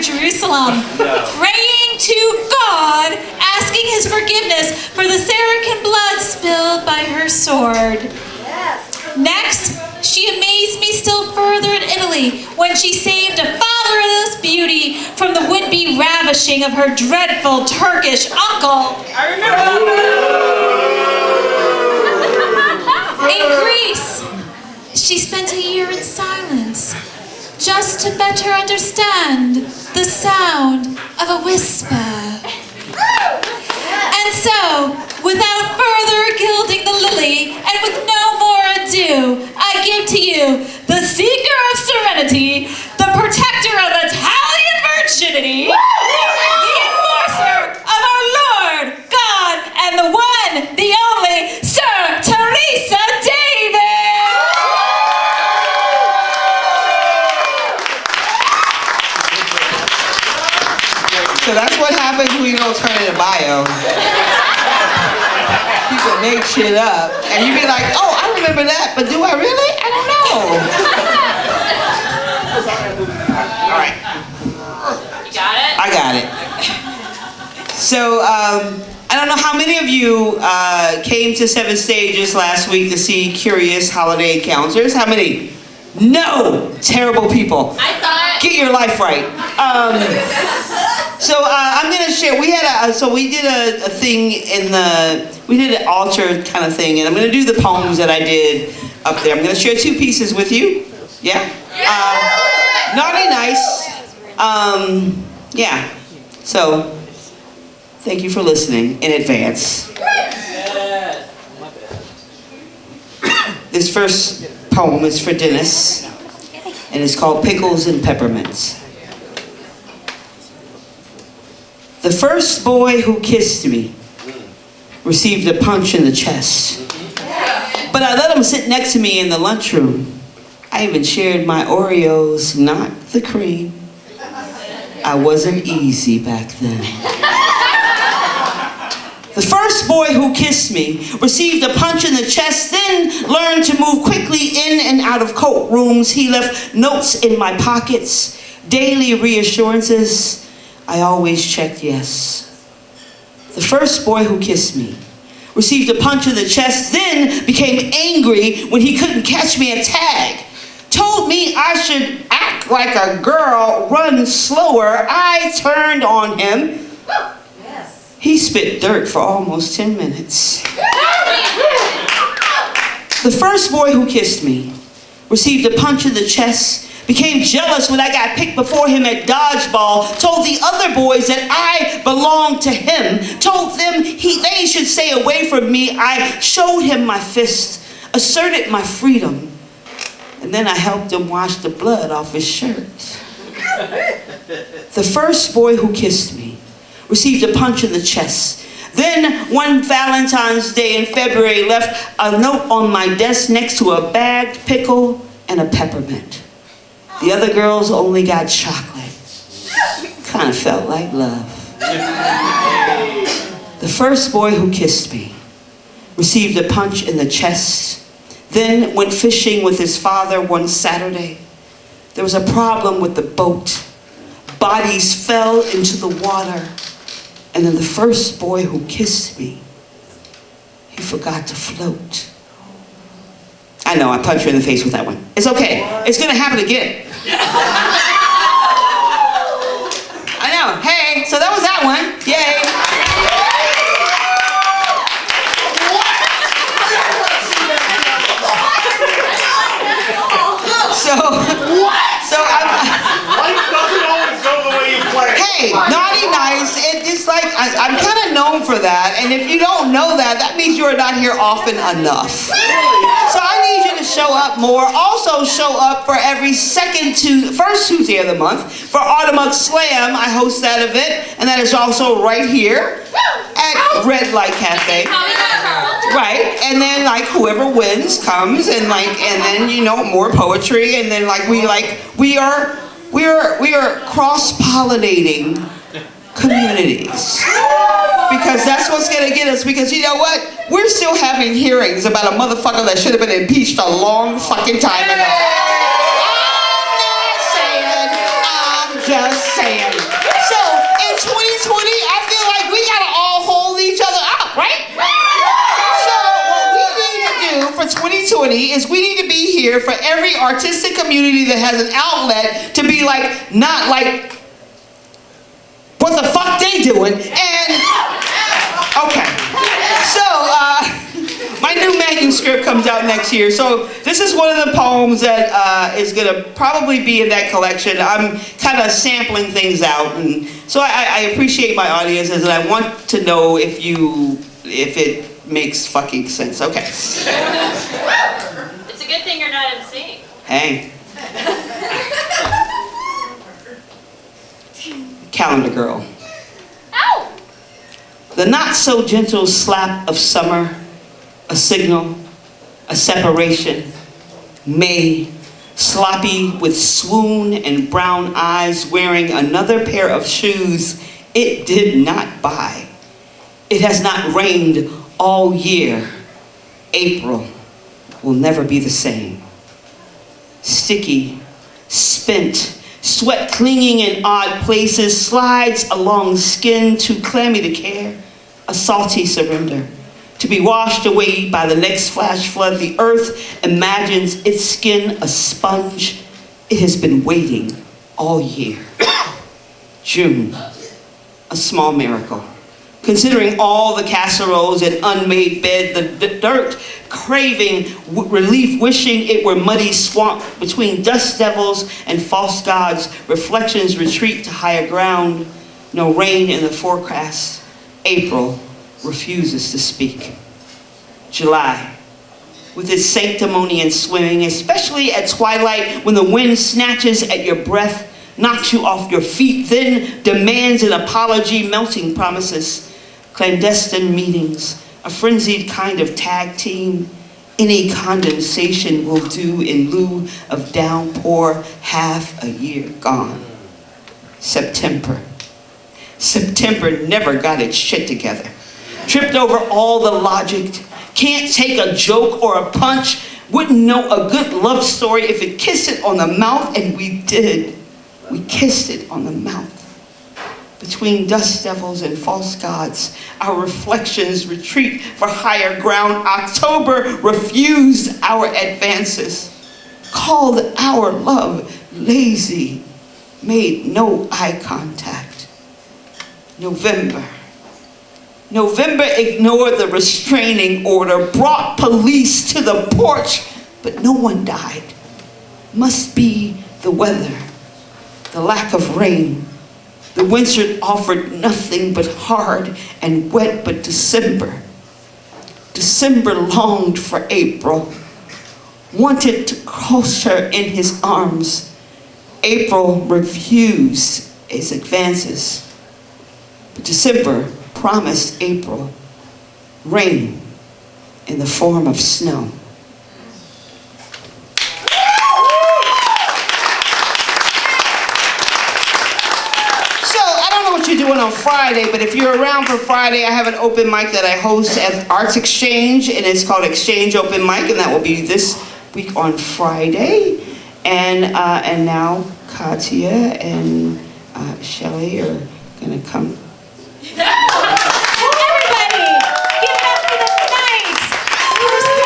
Jerusalem, praying to God, asking his forgiveness for the Saracen blood spilled by her sword. Next, she amazed me still further in Italy when she saved a fatherless beauty from the would-be ravishing of her dreadful Turkish uncle. I remember that. In Greece, she spent a year in silence, just to better understand the sound of a whisper. And so, without further gilding the lily, and with no more ado, I give to you the seeker of serenity, the protector of Italian virginity, the enforcer of our Lord, God, and the one, the only, Sir Theresa David! So that's what happens when you don't turn in a bio. People make shit up, and you be like, oh, I remember that, but do I really? I don't know. All right. You got it? I got it. So, I don't know how many of you came to 7 Stages last week to see Curious Holiday Encounters. How many? No! Terrible people. I saw it. Get your life right. So I'm gonna share. We had we did a thing we did an altar kind of thing, and I'm gonna do the poems that I did up there. I'm gonna share 2 pieces with you. Yeah. Naughty, nice. Yeah. So thank you for listening in advance. This first poem is for Dennis, and it's called Pickles and Peppermints. The first boy who kissed me received a punch in the chest, but I let him sit next to me in the lunchroom. I even shared my Oreos, not the cream. I wasn't easy back then. The first boy who kissed me received a punch in the chest, then learned to move quickly in and out of coat rooms. He left notes in my pockets, daily reassurances. I always checked yes. The first boy who kissed me received a punch in the chest, then became angry when he couldn't catch me a tag. Told me I should act like a girl, run slower. I turned on him. He spit dirt for almost 10 minutes. The first boy who kissed me received a punch in the chest, became jealous when I got picked before him at dodgeball, told the other boys that I belonged to him, told them they should stay away from me. I showed him my fist, asserted my freedom, and then I helped him wash the blood off his shirt. The first boy who kissed me received a punch in the chest. Then one Valentine's Day in February left a note on my desk next to a bagged pickle and a peppermint. The other girls only got chocolate. Kind of felt like love. The first boy who kissed me received a punch in the chest, then went fishing with his father one Saturday. There was a problem with the boat. Bodies fell into the water. And then the first boy who kissed me, he forgot to float. I know, I punched you in the face with that one. It's okay. It's gonna happen again. I know. Hey, so that was that one. Yay. Life doesn't always go the way you play. Hey, naughty nice. It's like I'm kind of known for that, and if you don't know that, that means you're not here often enough. So I need you to show up more. Also show up for every first Tuesday of the month for Autumn Slam. I host that event, and that is also right here at Red Light Cafe. Right, and then like whoever wins comes, and then more poetry, and then we are cross-pollinating communities, because that's what's gonna get us. Because you know what? We're still having hearings about a motherfucker that should have been impeached a long fucking time ago. I'm just saying. is we need to be here for every artistic community that has an outlet to be like, not like, what the fuck they doing? And, okay. So, my new manuscript comes out next year. So this is one of the poems that is gonna probably be in that collection. I'm kind of sampling things out. And so I appreciate my audiences and I want to know if it makes fucking sense. Okay. It's a good thing you're not emceeing. Hey. Calendar girl. Ow! The not so gentle slap of summer, a signal, a separation, May, sloppy with swoon and brown eyes, wearing another pair of shoes it did not buy. It has not rained all year. April will never be the same. Sticky, spent, sweat clinging in odd places, slides along skin too clammy to care, a salty surrender. To be washed away by the next flash flood, the earth imagines its skin a sponge. It has been waiting all year. June, a small miracle. Considering all the casseroles and unmade bed, the dirt craving relief, wishing it were muddy swamp between dust devils and false gods, reflections retreat to higher ground. No rain in the forecast. April refuses to speak. July, with its sanctimony and swimming, especially at twilight when the wind snatches at your breath, knocks you off your feet, then demands an apology, melting promises, clandestine meetings, a frenzied kind of tag team. Any condensation will do in lieu of downpour, half a year gone. September. September never got its shit together. Tripped over all the logic, can't take a joke or a punch, wouldn't know a good love story if it kissed it on the mouth, and we did. We kissed it on the mouth. Between dust devils and false gods, our reflections retreat for higher ground. October refused our advances, called our love lazy, made no eye contact. November ignored the restraining order, brought police to the porch, but no one died. Must be the weather, the lack of rain. The winter offered nothing but hard and wet, but December longed for April, wanted to cross her in his arms. April refused his advances, but December promised April rain in the form of snow. You're doing on Friday, but if you're around for Friday, I have an open mic that I host at Arts Exchange, and it's called Exchange Open Mic, and that will be this week on Friday. And now Katia and Shelly are gonna come.